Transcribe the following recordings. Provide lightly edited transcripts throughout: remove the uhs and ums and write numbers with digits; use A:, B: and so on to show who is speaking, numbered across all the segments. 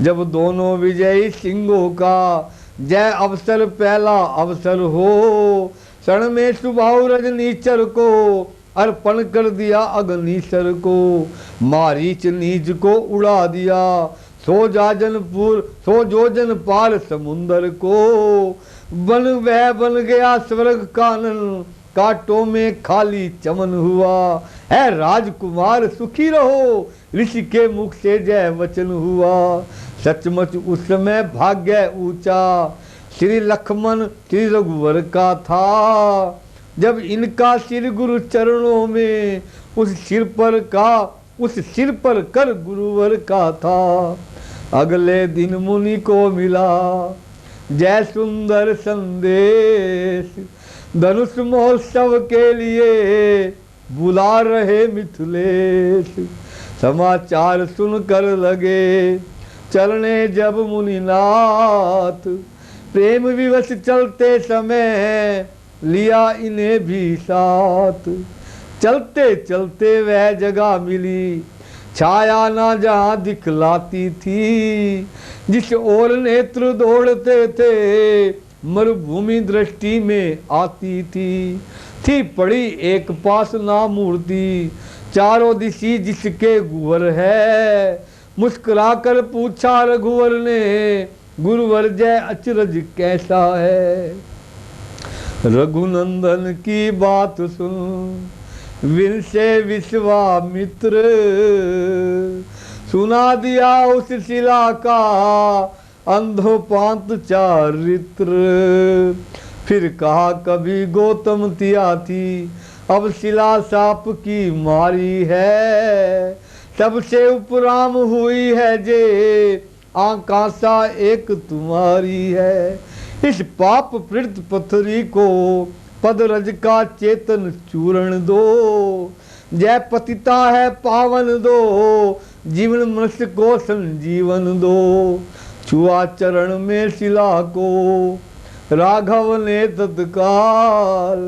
A: जब दोनों विजयी सिंहों का जय अवसर पहला अवसर हो, क्षण में सुबाहु रजनीचर को अर्पण कर दिया अग्निशर को। मारीच नीच को उड़ा दिया 100 जोजन पार समुंदर को। वह बन गया स्वर्ग कानन, कांटों में खाली चमन हुआ। है राजकुमार सुखी रहो, ऋषि के मुख से जय वचन हुआ। सचमुच उस समय भाग्य ऊंचा श्री लक्ष्मण श्री रघुवर का था। जब इनका सिर गुरु चरणों में उस सिर पर कर गुरुवर का था। अगले दिन मुनि को मिला जय सुंदर संदेश, धनुष महोत्सव के लिए बुला रहे मिथिलेश। समाचार सुनकर लगे चलने जब मुनिनाथ, प्रेम विवश चलते समय लिया इन्हें भी साथ। चलते चलते वह जगह मिली, छाया ना जहाँ दिखलाती थी। जिस ओर नेत्र दौड़ते थे, मरुभूमि दृष्टि में आती थी पड़ी एक पास ना मूर्ति, चारों दिशी जिसके गुवर है। मुस्कुराकर पूछा रघुवर ने, गुरुवर जय अचरज कैसा है। रघुनंदन की बात सुन विनसे विश्वामित्र, सुना दिया उस शिला का अंधोपांत चारित्र। फिर कहा कभी गौतम तिया थी, अब शिला साप की मारी है। सबसे उपराम हुई है जे, आकाशा एक तुम्हारी है। इस पाप पीड़ित पथरी को पदरज का चेतन चूरण दो। जय पतिता है पावन दो, जीवन मनुष्य को संजीवन दो। छुआ चरण में शिला को राघव ने तत्काल,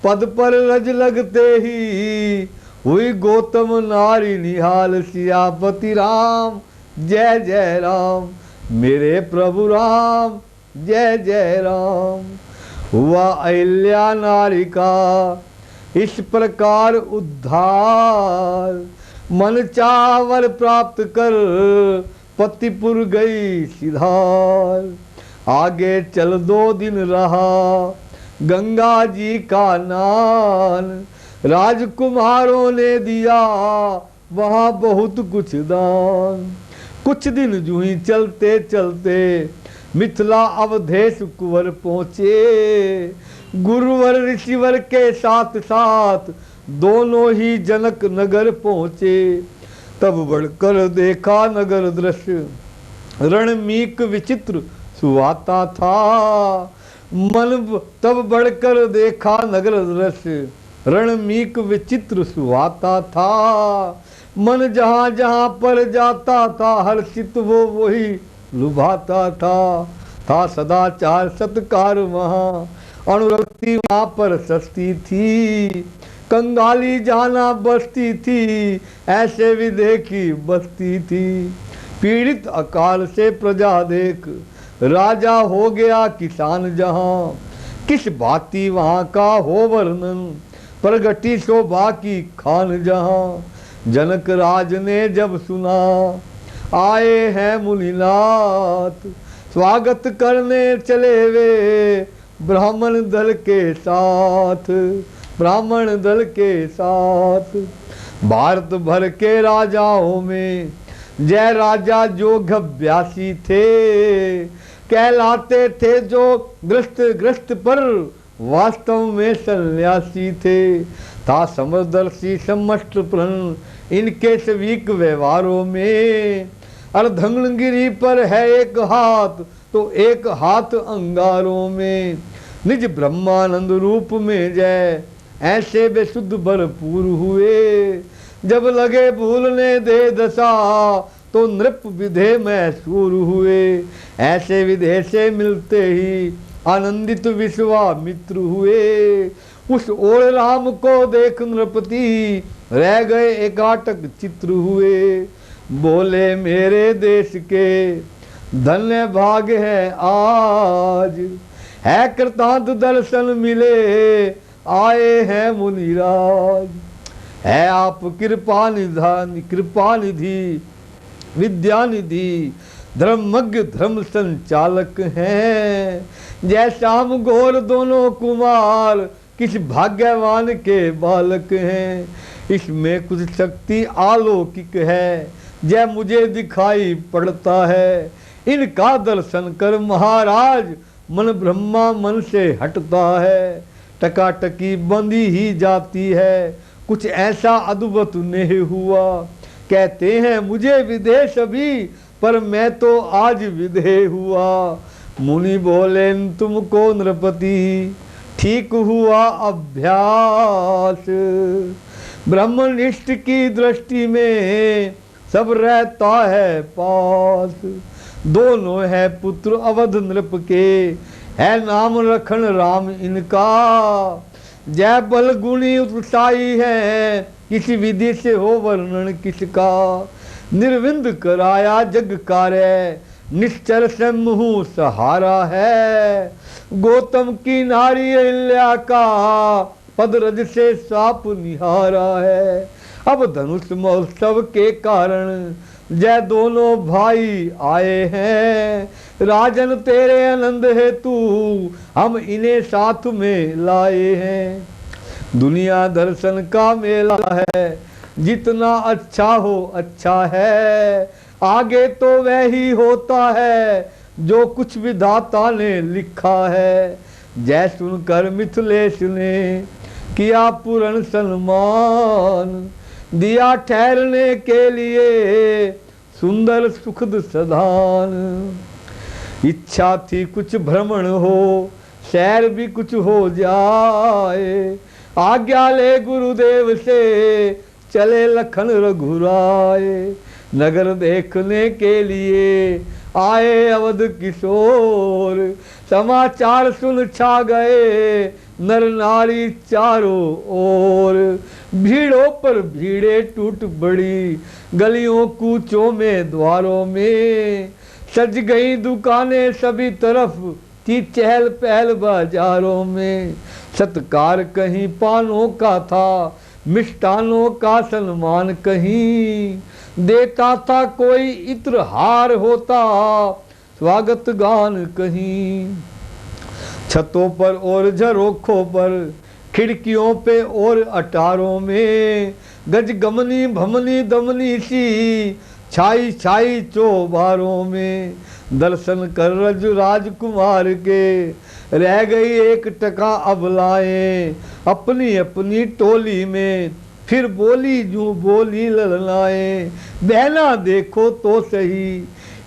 A: पद पर रज लगते ही हुई गौतम नारी निहाल। सियापति राम जय जय राम, मेरे प्रभु राम जय जय राम। हुआ अहिल्या नारी का इस प्रकार उद्धार, मन चावर प्राप्त कर पतिपुर गई सिधार। आगे चल 2 दिन रहा गंगा जी का नान, राजकुमारों ने दिया वहाँ बहुत कुछ दान। कुछ दिन जूं ही चलते चलते मिथिला अवधेश कुंवर पहुँचे। गुरुवर ऋषिवर के साथ साथ दोनों ही जनक नगर पहुँचे। तब बढ़कर देखा नगर दृश्य, रणमीक विचित्र सुहाता था मन। तब बढ़कर देखा नगर दृश्य, रणमीक विचित्र सुहाता था मन। जहाँ जहाँ पर जाता था हर्षित वो वही लुभाता था सदाचार सत्कार वहाँ, अनुरक्ति वहाँ पर सस्ती थी। कंगाली जाना बसती थी, ऐसे विदेह की बसती थी। पीड़ित अकाल से प्रजा देख, राजा हो गया किसान जहाँ। किस भांति वहाँ का हो वर्णन, प्रगति शोभा की खान जहाँ। जनक राज ने जब सुना आए हैं मुनिनाथ, स्वागत करने चले वे ब्राह्मण दल के साथ। ब्राह्मण दल के साथ भारत भर के राजाओं में जय राजा जो गभ्यासी थे, कहलाते थे जो ग्रस्त पर वास्तव में सन्यासी थे। था समदर्शी समष्ट प्रण इनके सवीक व्यवहारों में। अर्धंगिरी पर है एक हाथ तो एक हाथ अंगारों में। निज ब्रह्मानंद रूप में जय ऐसे बेशुद्ध भरपूर हुए। जब लगे भूलने दे दशा तो नृप विधे में सूर हुए। ऐसे विधे से मिलते ही आनंदित विश्वामित्र हुए। उस ओर राम को देख नृपति रह गए एकाटक चित्र हुए। बोले मेरे देश के धन्य भाग है आज, है कृतांत दर्शन मिले आए हैं मुनिराज। है आप कृपा निधान कृपा निधि विद्या निधि धर्मज्ञ धर्म संचालक हैं। जय श्याम गौर दोनों कुमार किस भाग्यवान के बालक हैं। इसमें कुछ शक्ति अलौकिक है जय मुझे दिखाई पड़ता है। इनका दर्शन कर महाराज मन ब्रह्मा मन से हटता है। टकाटकी बंदी ही जाती है कुछ ऐसा अद्भुत नहीं हुआ। कहते हैं मुझे विदेश अभी पर मैं तो आज विदेह हुआ। मुनि बोले तुमको नृपति ठीक हुआ अभ्यास। ब्रह्मनिष्ठ की दृष्टि में सब रहता है पास। दोनों है पुत्र अवध नृप के है नाम रखन राम इनका। जय बल गुणी उत्साही है किसी विधि से हो वर्णन किसका। निर्विंद कराया जग कार्य निश्चर से मुँह सहारा है। गौतम की नारी अहिल्या का पदरज से साप निहारा है। अब धनुष महोत्सव के कारण जय दोनों भाई आए हैं। राजन तेरे आनंद हेतु हम इन्हें साथ में लाए हैं। दुनिया दर्शन का मेला है जितना अच्छा हो अच्छा है। आगे तो वह ही होता है जो कुछ विधाता ने लिखा है। जय सुनकर मिथिलेश ने किया पूर्ण सन्मान। दिया ठहरने के लिए सुंदर सुखद सदान। इच्छा थी कुछ भ्रमण हो सैर भी कुछ हो जाए। आज्ञा ले गुरुदेव से चले लखन रघुराए। नगर देखने के लिए आए अवध किशोर। समाचार सुन छा गए नर नारी चारों ओर। भीड़ों पर भीड़े टूट पड़ी गलियों कूचों में द्वारों में। सज गई दुकानें सभी तरफ थी चहल पहल बाजारों में। सत्कार कहीं पानों का था मिष्टानों का सन्मान कहीं। देता था कोई इत्र हार होता स्वागत गान कहीं। छतों पर और झरोखों पर खिड़कियों पे और अटारों में। गज गमनी भमनी दमनी सी छाई छाई चौबारों में। दर्शन कर रज राजकुमार के रह गई एक टका अबलाएं अपनी अपनी टोली में। फिर बोली जूं बोली ललनाएं बहना देखो तो सही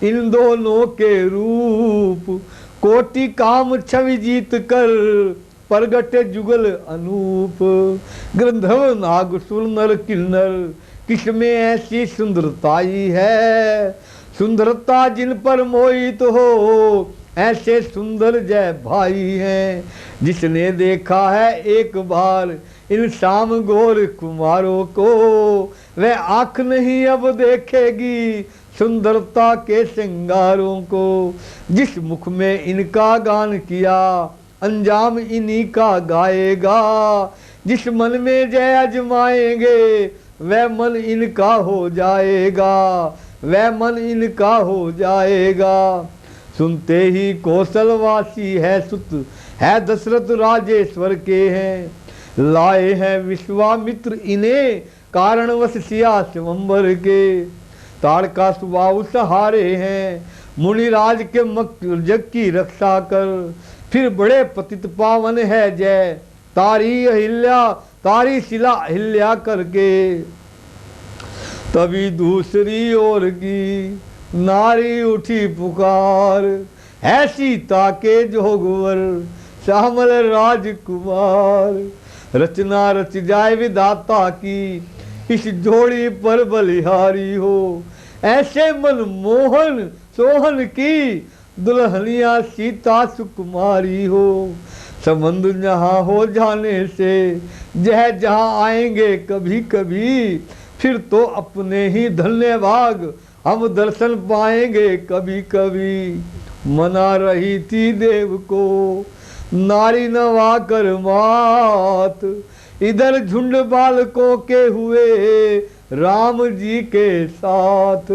A: इन दोनों के रूप। कोटि काम छवि जीत कर प्रगट जुगल अनूप। गंधर्व नागसुर नर किन्नर किसमें ऐसी सुंदरताई है। सुंदरता जिन पर मोहित हो ऐसे सुंदर जय भाई हैं। जिसने देखा है एक बार इन श्याम गौर कुमारों को वह आँख नहीं अब देखेगी सुंदरता के श्रृंगारों को। जिस मुख में इनका गान किया अंजाम इन्हीं का गाएगा। जिस मन में जय अजमाएंगे वह मन इनका हो जाएगा। वह मन इनका हो जाएगा। सुनते ही कौशलवासी है सुत है दशरथ राजेश्वर के हैं। लाए हैं विश्वामित्र इन्हें कारणवश सिया स्वयंवर के। ताड़का स्वभाव सहारे हैं मुनिराज के जग की रक्षा कर। फिर बड़े पतित पावन है जय तारी अहिल्या तारी शिला अहिल्या करके। तभी दूसरी ओर की नारी उठी पुकार है सीता के जोगवर श्यामल राजकुमार। रचना रच जाए विधाता की इस जोड़ी पर बलिहारी हो। ऐसे मनमोहन सोहन की दुल्हनिया सीता सुकुमारी हो। संबंध जहाँ हो जाने से जह जहाँ आएंगे कभी कभी फिर तो अपने ही धन्य भाग हम दर्शन पाएंगे कभी कभी। मना रही थी देव को नारी नवा कर मात, इधर झुंड बालकों के हुए राम जी के साथ।